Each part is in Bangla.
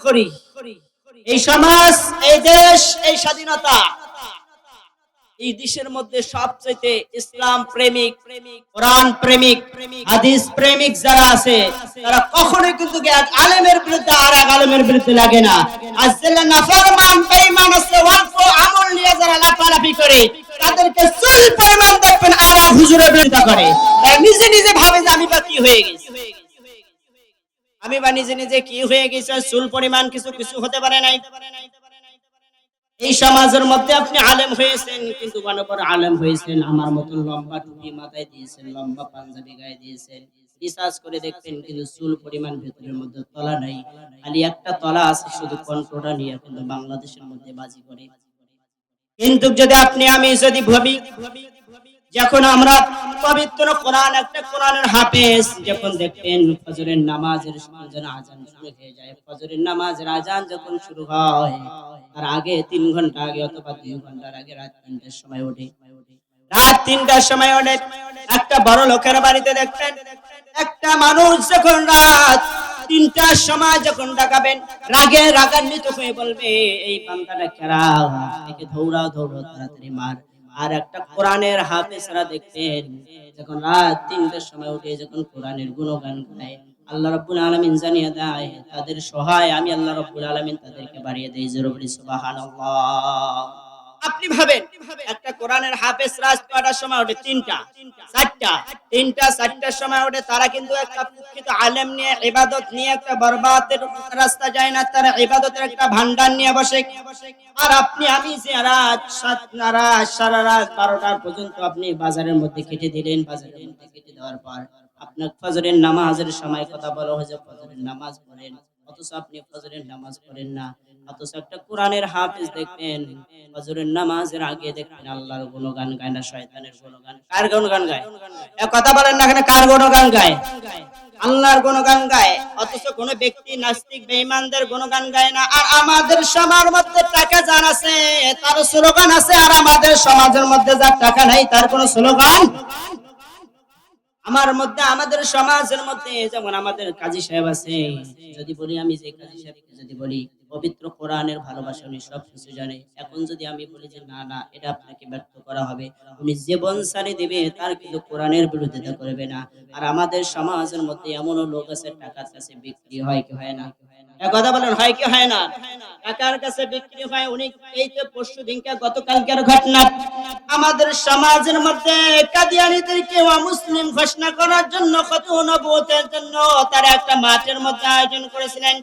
করি। এই সমাজ, এই দেশ, এই স্বাধীনতা, এই দেশের মধ্যে সবচেয়ে ইসলাম প্রেমিক, কোরআন প্রেমিক, হাদিস প্রেমিক যারা আছে তারা কখনোই কিন্তু এক আলেমের বিরুদ্ধে আর এক আলেমের বিরুদ্ধে লাগে না। আজকে নাফরমান বেঈমান আছে, অল্প আমল নিয়ে যারা লাফালাফি করে তাদেরকে চুল পরিমাণ দেখবেন আর এক হুজুরের বিরুদ্ধে করে। তারা নিজে নিজে ভাবে যে আমি বা কি হয়ে গেছি, আমি বা নিজে নিজে কি হয়ে গেছি, চুল পরিমাণ কিছু কিছু হতে পারে নাই। এই সমাজের মধ্যে আপনি আলেম হয়েছেন, কিন্তু গণপর আলেম হয়েছেন, আমার মতন লম্বা টুপি মাথায় দিয়েছেন, লম্বা পাঞ্জাবি গায়ে দিয়েছেন, রিসার্চ করে দেখবেন কিন্তু চুল পরিমাণ ভেতরের মধ্যে তলা নাই, খালি একটা তলা আছে, শুধু কন্ট্রোলটা নিয়ে কিন্তু বাংলাদেশের মধ্যে বাজি করে। কিন্তু যদি আপনি আমি যদি ভাবি, যখন আমরা পবিত্র কোরআন, একটা কোরআনের হাফেজ, যখন দেখবেন ফজরের নামাজের সময় যেন আজান শুরু হয়ে যায়, ফজরের নামাজের আজান যখন শুরু হয় তার আগে 3 ঘন্টা আগে অথবা 2 ঘন্টার আগে রাত 3টার সময় ওঠে, রাত 3টার সময় ওঠে। একটা বড় লোকের বাড়িতে দেখবেন একটা মানুষ যখন রাত 3টার সময় যখন ডাকাবেন, রাগে রাগান্বিত হয়ে বলবে এই বান্দাটা কেরা, একে দৌড়াও দৌড়াও তাড়াতাড়ি মার। আর একটা কোরআনের হাফেজরা দেখতেন যখন রাত 3টার সময় উঠে যখন কোরআনের গুণগান গায়, আল্লাহ রাব্বুল আলামিন জানিয়ে দেয় তাদের সহায় আমি আল্লাহ রাব্বুল আলামিন তাদেরকে বাড়িয়ে দেই। জোরে বলি সুবহানাল্লাহ। আপনি ভাবেন একটা কোরআনের হাফেজ রাত কয়টার সময় ওঠে? 3টা 4টার সময় ওঠে। তারা কিন্তু একটা প্রকৃত আলেম নিয়ে, ইবাদত নিয়ে একটা বরবাদের রাস্তা যায় না, তারা ইবাদতের একটা ভান্ডার নিয়ে বসে। আর আপনি আমি যে রাত সারা রাত 12টা পর্যন্ত আপনি বাজারের মধ্যে কেটে দিলেন, বাজারের মধ্যে কেটে দেওয়ার পর আপনার ফজরের নামাজের সময় কথা বলা হয়েছে ফজরের নামাজ পড়েন, অথচ আপনি ফজরের নামাজ পড়েন না। অথচ একটা কোরআনের হাফেজ দেখবেন ফজরের নামাজের আগে দেখবেন আল্লাহর গুণগান গায় না শয়তানের গুণগান। কার গুণগান গায়? এক কথা বলেন না, এখানে কার গুণগান গায়? আল্লাহর গুণগান গায়। অথচ কোন ব্যক্তি নাস্তিক বেঈমানদের গুণগান গায় না। আর আমাদের সমাজের মধ্যে টাকা যার আছে তার স্লোগান আছে, আর আমাদের সমাজের মধ্যে যার টাকা নাই তার কোনো স্লোগান। আমাদের সমাজের মধ্যে যেমন আমাদের কাজী সাহেব আছে, যদি বলি আমি যে কাজী সাহেবকে যদি বলি পবিত্র কোরআনের ভালোবাসা উনি সবকিছু জানে, এখন যদি আমি বলি যে না না এটা আপনাকে ব্যর্থ করা হবে, উনি জীবন সারি দেবে, তার কিন্তু কোরআনের বিরোধিতা করবে না। আর আমাদের সমাজের মধ্যে এমনও লোক আছে টাকার কাছে বিক্রি হয় কি হয় না? কথা বলেন, হয় কি হয় না? টাকার কাছে বিক্রি হয়। উনি এই যে পরশু দিনকে গতকালকের ঘটনা, আমাদের সমাজের মধ্যে কাদিয়ানীদেরকে মুসলিম ঘোষণা করার জন্য ফতোয়া নবুয়তের জন্য তারা একটা মাঠের মধ্যে আয়োজন করেছিলেন।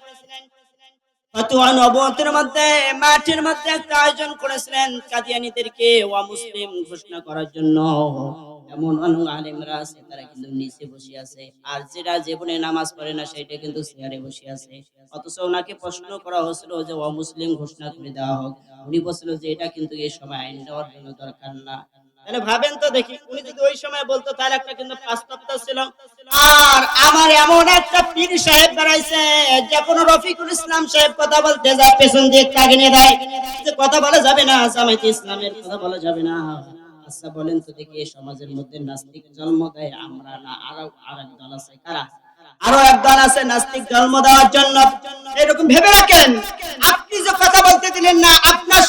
ফতোয়া নবুয়তের মধ্যে মাঠের মধ্যে একটা আয়োজন করেছিলেন কাদিয়ানীদেরকে মুসলিম ঘোষণা করার জন্য। এমন অনেক আলেমরা আছে তারা কিন্তু নিচে বসে আছে, আর যেটা জীবনে নামাজ পড়ে না সেটা কিন্তু চেয়ারে বসে আছে। অথচ ওনাকে প্রশ্ন করা হয়েছিল যে মুসলিম ঘোষণা করে দেওয়া হোক, উনি বলছিল যে এটা কিন্তু এই সময় আইন দেওয়ার জন্য দরকার না। তাহলে ভাবেন তো দেখি, উনি যদি ওই সময় বলতো তাহলে একটা কিন্তু বাস্তবতা ছিল। আর আমার এমন একটা পীর সাহেব দাঁড়াইছে, যে কোনো রফিকুল ইসলাম সাহেব কথা বলতে যায় পেছন দিয়ে তাকে নিয়ে দেয় যে কথা বলা যাবে না, জামায়াতে ইসলামের কথা বলা যাবে না। আচ্ছা বলেন তো দেখি এই সমাজের মধ্যে নাস্তিক জন্ম দেয় আমরা না আরো আরেক দল আছে? কারা? আরো এক দল আছে নাস্তিক জন্ম দেওয়ার জন্য। এরকম ভেবে রাখেন, আপনি যে কথা বলতে দিলেন না, আপনার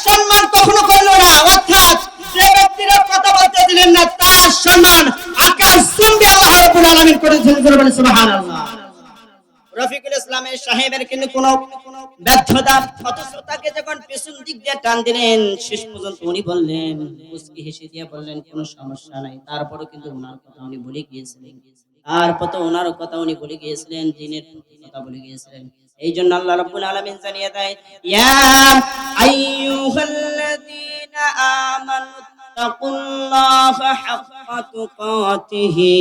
সম্মান কখনো করলো না। অর্থাৎ যে ব্যক্তিরা কথা বলতে দিলেন না তার সম্মান আকাশ চুম্বি আল্লাহ রাব্বুল আলামিন করেছেন। সুবহানাল্লাহ। রফিকুল ইসলামের সাহেবের কিন্তু কোনো ব্যর্থতা, অথচ তাকে যখন পেছন দিক দিয়ে টান দিলেন শেষ পর্যন্ত উনি বললেন, মুস্কি হেসে দিয়ে বললেন কোনো সমস্যা নাই। তারপরে কিন্তু ওনার কথা উনি বলে গিয়েছিলেন, দ্বীনের কথা বলে গিয়েছিলেন। এই জন্য আল্লাহ রাব্বুল আলামিন জানিয়ে দেয়, ইয়া আইয়ুহাল্লাযীনা আমানু তাকুল্লাহা হাক্কা তুকাতিহি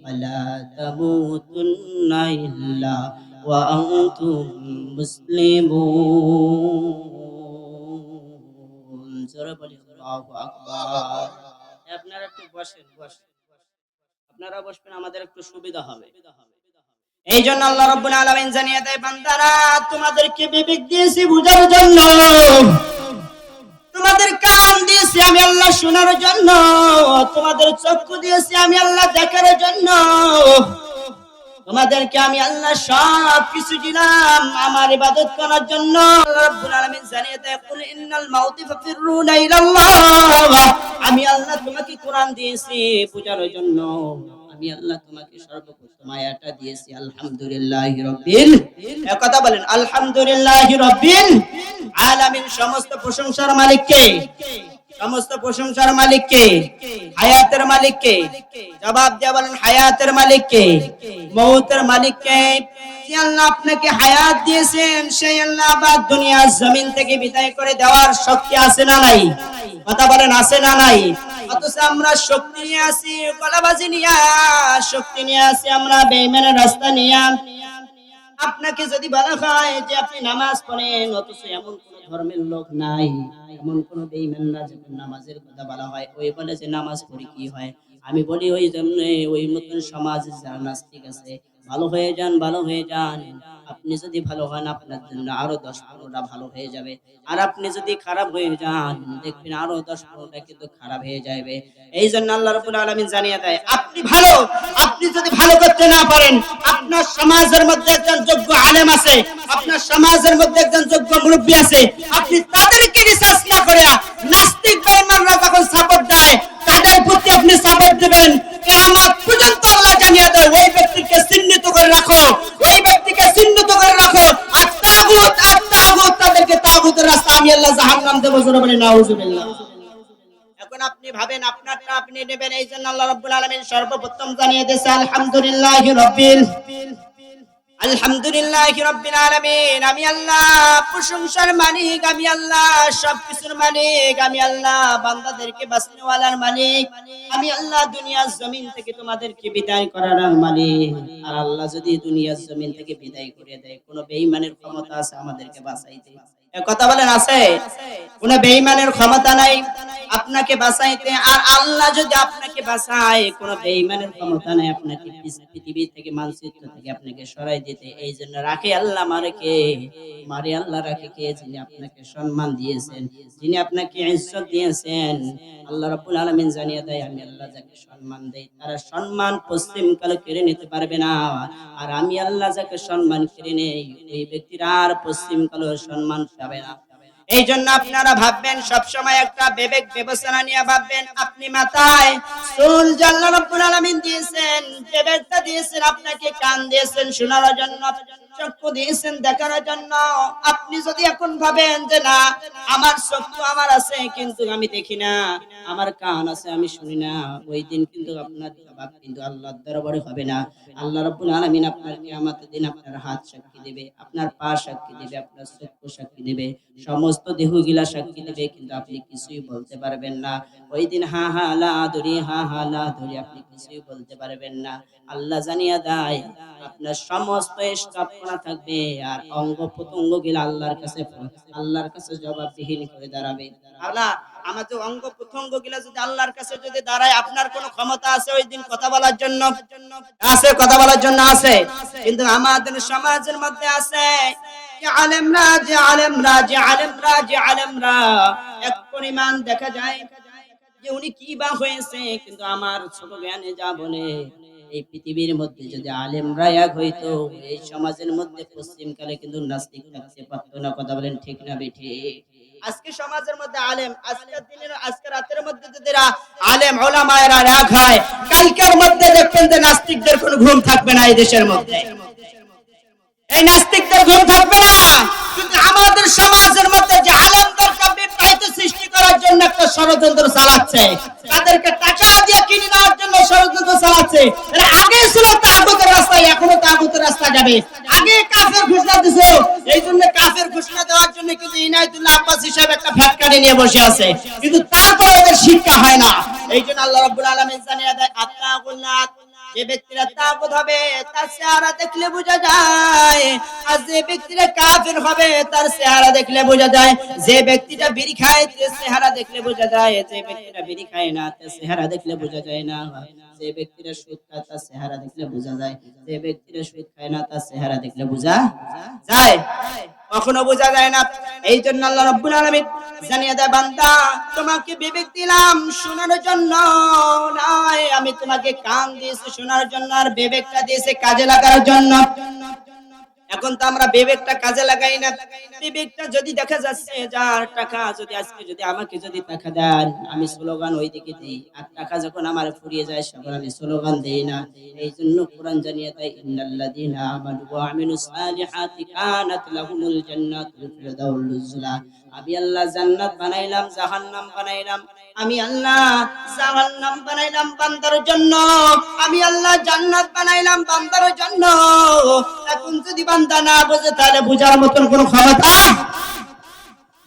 ওয়ালা তামুতুন্না ইল্লা ওয়া আনতুম মুসলিমুন। জোরে বলি আল্লাহু আকবার। আপনারা একটু বসেন, আপনারা বসবেন, আমাদের একটু সুবিধা হবে। এই জন্য আল্লাহ রাব্বুল আলামিন জানিয়ে দেয়, বান্দারা তোমাদেরকে বিবেক দিয়েছি বুঝার জন্য, তোমাদের কান দিয়েছি আমি আল্লাহ শোনার জন্য, তোমাদের চক্ষু দিয়েছি আমি আল্লাহ দেখার জন্য। তোমাদেরকে আমি আল্লাহ সব কিছু দিলাম আমার ইবাদত করার জন্য। আল্লাহ রাব্বুল আলামিন জানিয়ে দেয়, কুল ইন্নাল মাউতি ফাফিরুনা ইলাল্লাহ। আমি আল্লাহ তোমাকে কোরআন দিয়েছি পূজার জন্য। আমি আল্লাহ তোমাকে সর্বপ্রথম আয়াতটা দিয়েছি আলহামদুলিল্লাহি রাব্বিল, এক কথা বলেন আলহামদুলিল্লাহি রাব্বিল আলামিন। সমস্ত প্রশংসার মালিক কে? সমস্ত প্রশংসার মালিক কে? হায়াতের মালিক কে? জবাব দিয়ে বলেন হায়াতের মালিক কে? মউতের মালিক কে? যে আল্লাহ আপনাকে হায়াত দিয়েছেন সেই আল্লাহ আবার দুনিয়ার জমিন থেকে বিদায় করে দেওয়ার শক্তি আছে না নাই? কথা বলেন আছে না নাই? অথচ আমরা শক্তি নিয়ে আসি কলাবাজি নিয়ে, শক্তি নিয়ে আসি আমরা বেঈমানের রাস্তা নিয়ে। আপনাকে যদি বলা হয় যে আপনি নামাজ পড়েন, অথচ এমন কোন ধর্মের লোক নাই, এমন কোন বেঈমান না যখন নামাজের কথা বলা হয় ওই বলে যে নামাজ পড়ি কি হয়। আমি বলি ওই জন্য ওই মতন সমাজ যারা নাস্তিক আছে, ভালো হয়ে যান, ভালো হয়ে যান। আপনি যদি ভালো হন আপনার জন্য আরো 10-15টা ভালো হয়ে যাবে, আর আপনি যদি খারাপ হয়ে যান দেখবেন আরো 10-15টা কিন্তু খারাপ হয়ে যাবে। এই জন্য আল্লাহ রাব্বুল আলামিন জানিয়ে দেয়, আপনি ভালো, আপনি যদি ভালো করতে না পারেন, আপনার সমাজের মধ্যে একজন যোগ্য আলেম আছে, আপনার সমাজের মধ্যে একজন যোগ্য মুরব্বী আছে, আপনি তাদেরকে রিসার্চ না করে নাস্তিক বেঈমানরা যখন সাপোর্ট দেয় তাদের প্রতি আপনি সাপোর্ট দিবেন। কিয়ামত পর্যন্ত আল্লাহ জানিয়ে দেয় ওই ব্যক্তিকে চিহ্নিত করে রাখো, ওই ব্যক্তিকে চিহ্নিত করে রাখো। আর তাগুত তাদেরকে তাগুতের রাস্তা আমি আল্লাহ জাহান্নাম দেব। জোরে বলি নাউজুবিল্লাহ। এখন আপনি ভাবেন আপনারটা আপনি নেবেন। এই জন্য আল্লাহ রাব্বুল আলামিন সর্বপ্রথম জানিয়ে দিয়েছে আলহামদুলিল্লাহি রাব্বিল আলামিন। আমি আল্লাহ প্রশংসার মালিক, আমি আল্লাহ সবকিছুর মালিক, আমি আল্লাহ বান্দাদেরকে বাঁচানোওয়ালার মালিক, আমি আল্লাহ দুনিয়ার জমিন থেকে তোমাদেরকে বিদায় করার মালিক। আর আল্লাহ যদি দুনিয়ার জমিন থেকে বিদায় করে দেয়, কোন বেঈমানের ক্ষমতা আছে আমাদেরকে বাঁচাইতে? কথা বলেন আছে? কোন বেঈমানের ক্ষমতা নাই আপনাকে বাঁচাইতে। আর আল্লাহ যদি আপনাকে বাঁচায়, কোন বেঈমানের ক্ষমতা নাই আপনাকে পৃথিবী থেকে, মানচিত্র থেকে আপনাকে সরাই দিতে। এই জন্য রাখে আল্লাহ মারে কে? মারে আল্লাহ রাখে কে? যিনি আপনাকে সম্মান দিয়েছেন, যিনি আপনাকে ইজ্জত দিয়েছেন। আল্লাহ রাব্বুল আলামিন জানিয়ে দেয়, আমি আল্লাহ যাকে সম্মান দেই তার সম্মান পশ্চিম কালে কেড়ে নিতে পারবে না। আর আমি আল্লাহ যাকে সম্মান কেড়ে নেই ওই ব্যক্তির আর পশ্চিম কালে সম্মান পাবে না। এই জন্য আপনারা ভাববেন সবসময় একটা বিবেক বিবেচনা নিয়ে ভাববেন। আপনি মাথায় চুল আল্লাহ রাব্বুল আলামিন দিয়েছেন, বিবেকটা দিয়েছেন, আপনাকে কান দিয়েছেন শোনার জন্য, চক্ষু দিয়েছেন দেখার জন্য। আপনি যদি এখন ভাবেন যে না আমার চক্ষু আমার আছে কিন্তু আমি দেখি না, আমার কান আছে আমি শুনি না, ওই দিন কিন্তু আপনার জবাব কিন্তু আল্লাহর দরবারে হবে না। আল্লাহ রাব্বুল আলামিন আপনার কিয়ামতের দিন আপনার হাত সাক্ষী দিবে, আপনার পা সাক্ষী দিবে, আপনার চক্ষু সাক্ষী দিবে, সমস্ত দেহগুলা সাক্ষী দিবে, কিন্তু আপনি কিছুই বলতে পারবেন না। ওই দিন হা হা লা ধরি, হা হা লা ধরি, আপনি কিছুই বলতে পারবেন না। আল্লাহ জানিয়ে দেয় আপনার সমস্ত স্থাপনা থাকবে আর অঙ্গ প্রত্যঙ্গ গুলা আল্লাহর কাছে জবাবদিহি করে দাঁড়াবে। আল্লাহ আমাদের অঙ্গ প্রত্যঙ্গ গুলা যদি আল্লাহর কাছে যদি দাঁড়ায়, আপনার কোনো ক্ষমতা আছে ওই দিন কথা বলার জন্য? আছে, কথা বলার জন্য আছে। কিন্তু আমাদের সমাজের মধ্যে আছে এক পরিমাণ দেখা যায় যে উনি কি বা হয়েছে, কিন্তু আমার ছোট জ্ঞানে যা বলে এই পৃথিবীর মধ্যে যদি আলেমরা এক হইতো এই সমাজের মধ্যে পশ্চিমকালে কিন্তু নাস্তিক থাকতে পারতো না। কথা বলেন ঠিক না বেঠিক? আজকে সমাজের মধ্যে আলেম, আজকের দিনের আজকে রাতের মধ্যে যদি আলেম ওলামায়েরা এক হয়, কালকের মধ্যে দেখবেন যে নাস্তিকদের কোনো ঘুম থাকবে না এই দেশের মধ্যে। এই নাস্তিকদের ঘুম থাকবে না। কিন্তু আমাদের সমাজের মধ্যে যে আলেমদেরকে বিভ্রান্ত সৃষ্টি করার জন্য একটা ষড়যন্ত্র চালাচ্ছে, তাদেরকে টাকা দিয়ে কিনে নেওয়ার জন্য ষড়যন্ত্র চালাচ্ছে। এরা আগে ছিল তাগুতের রাস্তায়, এখনো তাগুতের রাস্তা যাবে। আগে কাফের ঘোষণা দিছে, এই জন্য কাফের ঘোষণা দেওয়ার জন্য কিন্তু ইনায়েতুল্লাহ আব্বাস হিসেবে একটা ফ্যাক্টরি নিয়ে বসে আছে, কিন্তু তারপরে ওদের শিক্ষা হয় না। এই জন্য আল্লাহ রাব্বুল আলামিন জানিয়ে দেয় আত্তাকুল্লাহ, যে ব্যক্তিরা তাগুত হবে তার চেহারা দেখলে বোঝা যায়, আর যে ব্যক্তিরা কাফের হবে তার চেহারা দেখলে বোঝা যায়। যে ব্যক্তিটা বিড়ি খায় তার চেহারা দেখলে বোঝা যায়, যে ব্যক্তিটা বিড়ি খায় না তার চেহারা দেখলে বোঝা যায় না। যে ব্যক্তিরা সুদ খায় তার চেহারা দেখলে বোঝা যায়, যে ব্যক্তিরা সুদ খায় না তার চেহারা দেখলে বোঝা যায়, কখনো বোঝা যায় না। এই জন্য আল্লাহ রাব্বুল আলামিন জানিয়ে দেয় বান্দা তোমাকে বিবেক দিলাম শোনার জন্য নয়, আমি তোমাকে কান দিয়েছি শোনার জন্য আর বিবেকটা দিয়েছি কাজে লাগার জন্য। এখন তো আমরা বিবেকটা কাজে লাগাই না। বিবেকটা যদি দেখা যাচ্ছে যার টাকা যদি আজকে যদি আমাকে যদি টাকা দেন আমি স্লোগান ওই দিকে দিই, আর টাকা যখন আমার ফুরিয়ে যায় তখন আমি স্লোগান দেই না। এই জন্য কোরআন জানিয়ে দেয় ইন্নাল্লাযীনা আমানু ওয়া আমিলুস সালিহাতি কানাত লাহুমুল জান্নাতুল ফিরদাউস নুজুলা। আমি আল্লাহ জান্নাত বানাইলাম জাহান্নাম বানাইলাম, আমি আল্লাহ জাহান্নাম বানাইলাম বান্দার জন্য, আমি আল্লাহ জান্নাত বানাইলাম বান্দার জন্য। এখন যদি বান্দা না বোঝে তাহলে বুঝার মতন কোনো ক্ষমতা,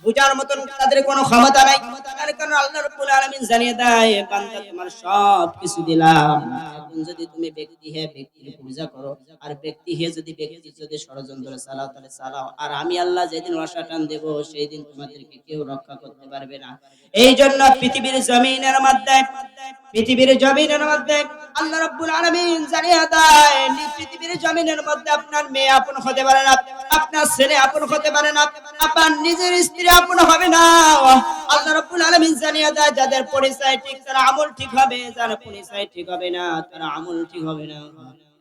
বুঝার মতন তাদের কোনো ক্ষমতা নাই। তার কারণ আল্লাহ রাব্বুল আলামিন জানিয়ে দেয় বান্দা তোমার সব কিছু দিলাম, এখন যদি তুমি ব্যক্তি হে ব্যক্তির পূজা করো আর ব্যক্তি হে যদি ব্যক্তি যদি ষড়যন্ত্র চালাও তাহলে চালাও, আর আমি আল্লাহ যেদিন রসাটান দেব সেই দিন তোমাদেরকে কেউ রক্ষা করতে পারবে না। এই জন্য পৃথিবীর জমিনের মধ্যে, পৃথিবীর জমিনের মধ্যে আল্লাহ রাব্বুল আলামিন জানিয়ে দেয় পৃথিবীর জমিনের মধ্যে আপনার মেয়ে আপন হতে পারে না, আপনার ছেলে আপন হতে পারে না, আপনার নিজের স্ত্রী আপন হবে না। আল্লাহ রাব্বুল আলামিন জানিয়ে দেয় যাদের পরিচয় ঠিক তারা আমল ঠিক হবে, যার পরিচয় ঠিক হবে না তারা আমল ঠিক হবে না।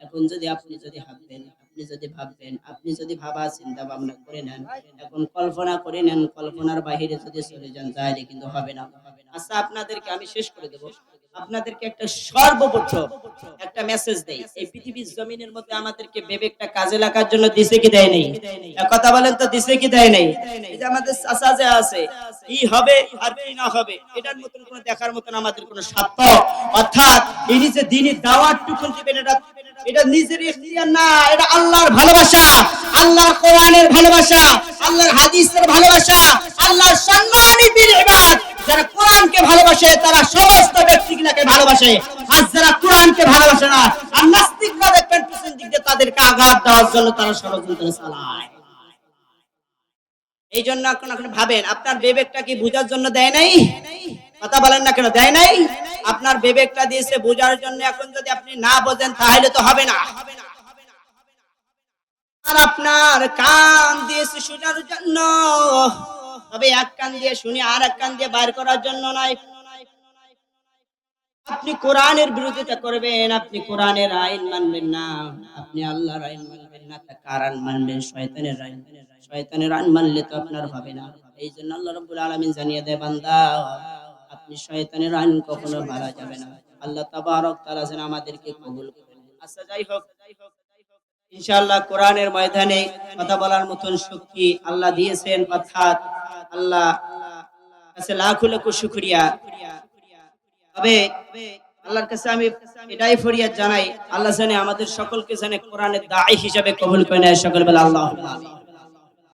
এখন যদি আপনি যদি ভাববেন, আপনি যদি ভাববেন, আপনি যদি ভাবা চিন্তা ভাবনা করে নেন, এখন কল্পনা করে নেন, কল্পনার বাইরে যদি চলে যান তাহলে কিন্তু হবে না। আচ্ছা আপনাদেরকে আমি শেষ করে দেব, আপনাদেরকে একটা সর্বপ্রথম একটা মেসেজ দেই, এই পৃথিবীর জমিনের মধ্যে আমাদেরকে বিবেকটা কাজে লাগার জন্য দিছে কি দেয় নাই? কথা বলেন তো দিছে কি দেয় নাই? এই যে আমাদের চাচা যে আছে কি হবে আর কি না হবে এটার মতন কোনো দেখার মতন আমাদের কোনো স্বার্থ, অর্থাৎ এই যে দ্বীনের দাওয়াতটুকু দিবেন এটা নিজের ইখতিয়ার না, এটা আল্লাহর ভালোবাসা, আল্লাহর কোরআনের ভালোবাসা, আল্লাহর হাদিসের ভালোবাসা, আল্লাহর সম্মানিত ইবাদ। যারা কোরআনকে ভালোবাসে তারা সমস্ত ব্যক্তিগুলোকে ভালোবাসে, আর যারা কোরআনকে ভালোবাসে না আর নাস্তিকরা দেখবেন পিছন দিক দিয়ে তাদেরকে আঘাত দেওয়ার জন্য তারা ষড়যন্ত্র চালায়। এই জন্য এখন ভাবেন আপনার বিবেকটা কি বুঝার জন্য দেয় নাই? কথা বলেন না কেন দেয় নাই? আপনার বিবেকটা দিয়েছে বোঝার জন্য। এখন যদি আপনি না বোঝেন তাহলে তো হবে না। আর আপনার কান দিয়েছে শোনার জন্য, তবে এক কান দিয়ে শুনে আর এক কান দিয়ে বাইর করার জন্য নয়। আপনি কোরআনের বিরোধিতা করবেন, আপনি কোরআনের আইন মানবেন না, আপনি আল্লাহর আইন মানবেন না, তা কার আইন মানবেন? শয়তানের আইন। শয়তানের আইন মানলে তো আপনার হবে না। এই জন্য আল্লাহ রাব্বুল আলামিন জানিয়ে দেয় বান্দা আপনি শয়তানের আইন কখনো মারা যাবে না। আল্লাহ তাবারক তাআলা যেন আমাদেরকে কবুল করেন। আচ্ছা যাই হোক, ইনশাআল্লাহ কোরআনের ময়দানে কথা বলার মতন শক্তি আল্লাহ দিয়েছেন, অর্থাৎ আল্লাহ কাছে লাখো লাখো শুকরিয়া। তবে আল্লাহর কাছে আমি এটাই ফরিয়াদ জানাই আল্লাহ জানে আমাদের সকলকে জানে কোরআনের দাঈ হিসেবে কবুল করে নেয়। সকল বলে আল্লাহুম্মা আমিন।